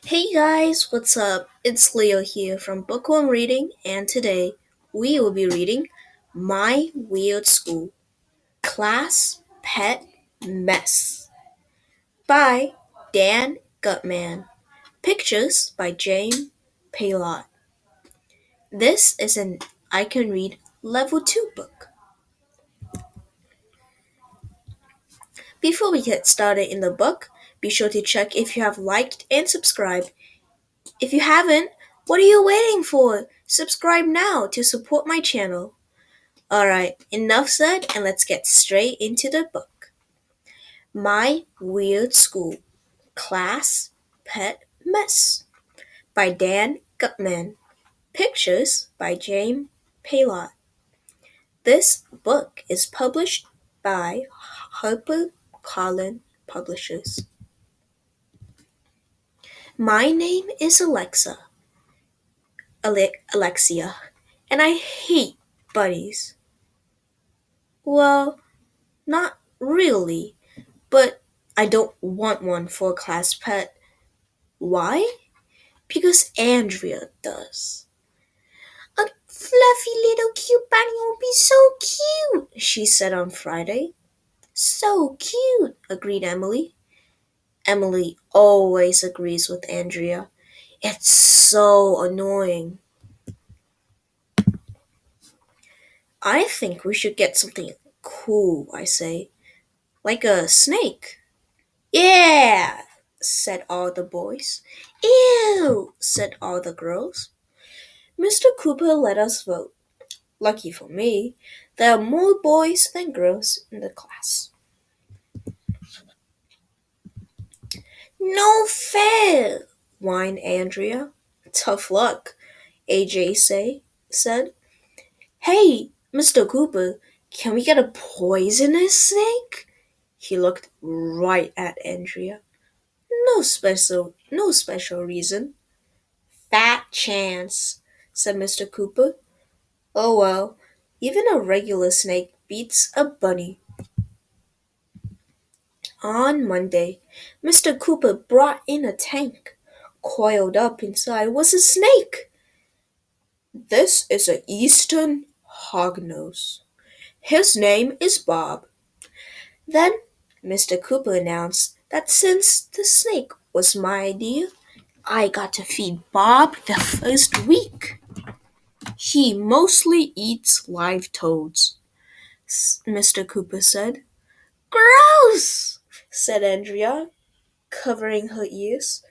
Hey guys, what's up? It's Leo here from Bookworm Reading, and today we will be reading My Weird School Class Pet Mess by Dan Gutman. Pictures by James Paillot. This is an I Can Read Level 2 book. Before we get started in the book, be sure to check if you have liked and subscribed. If you haven't, what are you waiting for? Subscribe now to support my channel. Alright, enough said, and let's get straight into the book. My Weird School Class Pet Mess by Dan Gutman. Pictures by James Paillot. This book is published by HarperCollins Publishers. My name is Alexia, and I hate bunnies. Well, not really, but I don't want one for a class pet. Why? Because Andrea does. A fluffy little cute bunny will be so cute, she said on Friday. So cute, agreed Emily. Emily always agrees with Andrea. It's so annoying. I think we should get something cool, I say. Like a snake. Yeah, said all the boys. Ew, said all the girls. Mr. Cooper let us vote. Lucky for me, there are more boys than girls in the class. No fair, whined Andrea. Tough luck, said. Hey, Mr. Cooper, can we get a poisonous snake? He looked right at Andrea. No special reason. Fat chance, said Mr. Cooper. Oh well, even a regular snake beats a bunny. On Monday, Mr. Cooper brought in a tank. Coiled up inside was a snake. This is an eastern hognose. His name is Bob. Then Mr. Cooper announced that since the snake was my idea, I got to feed Bob the first week. He mostly eats live toads, Mr. Cooper said. Gross, said Andrea, covering her ears.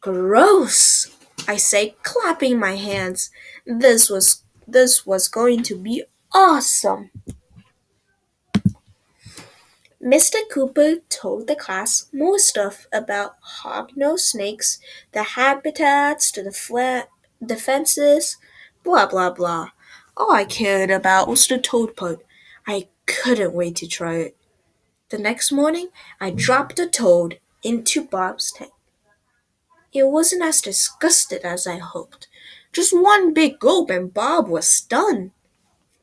Gross, I say, clapping my hands. This was going to be awesome. Mr. Cooper told the class more stuff about hognose snakes, the habitats, the defenses, blah blah blah. All I cared about was the toad part. I couldn't wait to try it. The next morning, I dropped the toad into Bob's tank. It wasn't as disgusted as I hoped. Just one big gulp and Bob was done.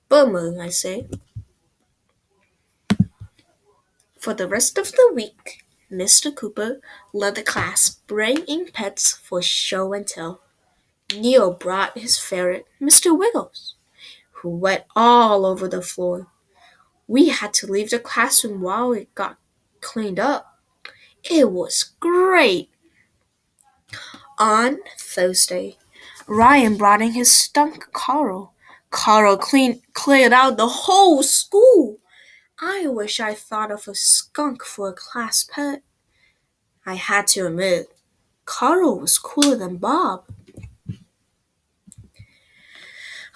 Bummer, I say. For the rest of the week, Mr. Cooper let the class bring in pets for show and tell. Neil brought his ferret, Mr. Wiggles, who wet all over the floor. We had to leave the classroom while it got cleaned up. It was great. On Thursday, Ryan brought in his skunk Carl. Carl cleared out the whole school. I wish I thought of a skunk for a class pet. I had to admit, Carl was cooler than Bob. I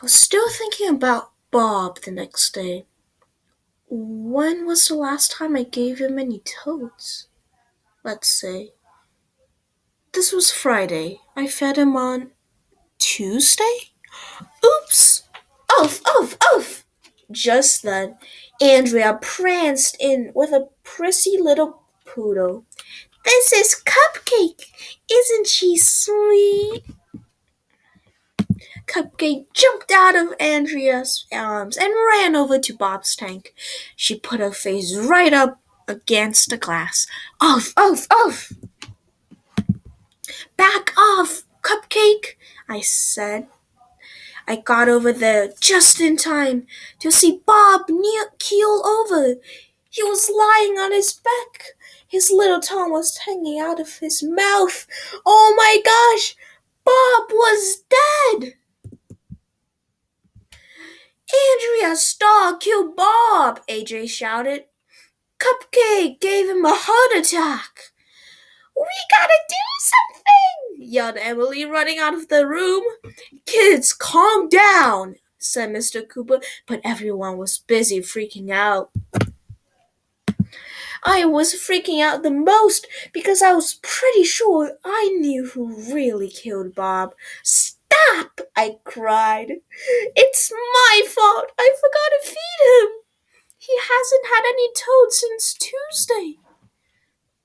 was still thinking about Bob the next day. When was the last time I gave him any toads? Let's say. This was Friday. I fed him on Tuesday? Oops! Oof, oof, oof! Just then, Andrea pranced in with a prissy little poodle. This is Cupcake! Isn't she sweet? Cupcake jumped out of Andrea's arms and ran over to Bob's tank. She put her face right up against the glass. Off, off, off! Back off, Cupcake, I said. I got over there just in time to see Bob keel over. He was lying on his back. His little tongue was hanging out of his mouth. Oh my gosh! Bob was dead! Andrea's dog killed Bob, AJ shouted. Cupcake gave him a heart attack. We gotta do something, yelled Emily, running out of the room. Kids, calm down, said Mr. Cooper, but everyone was busy freaking out. I was freaking out the most because I was pretty sure I knew who really killed Bob. Stop! I cried. It's my fault. I forgot to feed him. He hasn't had any toad since Tuesday.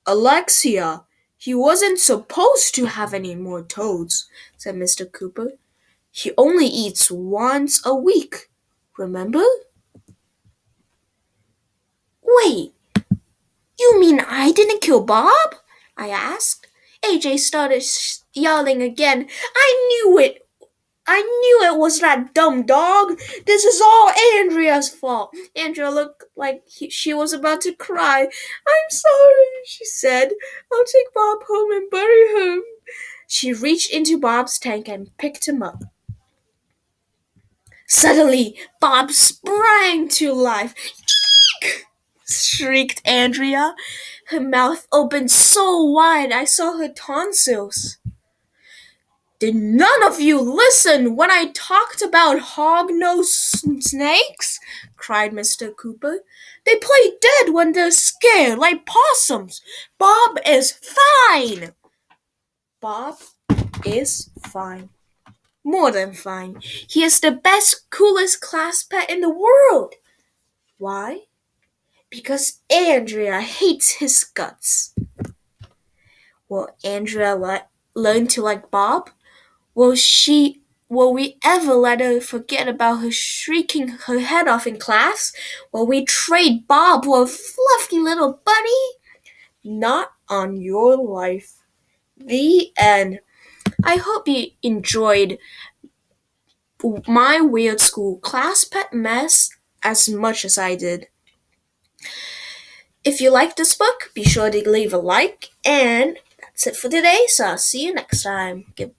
Alexia, he wasn't supposed to have any more toads, said Mr. Cooper. He only eats once a week, remember? Wait, you mean I didn't kill Bob? I asked. AJ started yelling again. I knew it! I knew it was that dumb dog. This is all Andrea's fault. Andrea looked like she was about to cry. I'm sorry, she said. I'll take Bob home and bury him. She reached into Bob's tank and picked him up. Suddenly, Bob sprang to life. Eek! Shrieked Andrea. Her mouth opened so wide I saw her tonsils. Did none of you listen when I talked about hog-nosed snakes? Cried Mr. Cooper. They play dead when they're scared, like possums. Bob is fine. Bob is fine. More than fine. He is the best, coolest class pet in the world. Why? Because Andrea hates his guts. Will Andrea learn to like Bob? Will we ever let her forget about her shrieking her head off in class? Will we trade Bob for a fluffy little bunny? Not on your life. The end. I hope you enjoyed my Weird School class pet mess as much as I did. If you like this book, be sure to leave a like, and that's it for today, so I'll see you next time. Goodbye.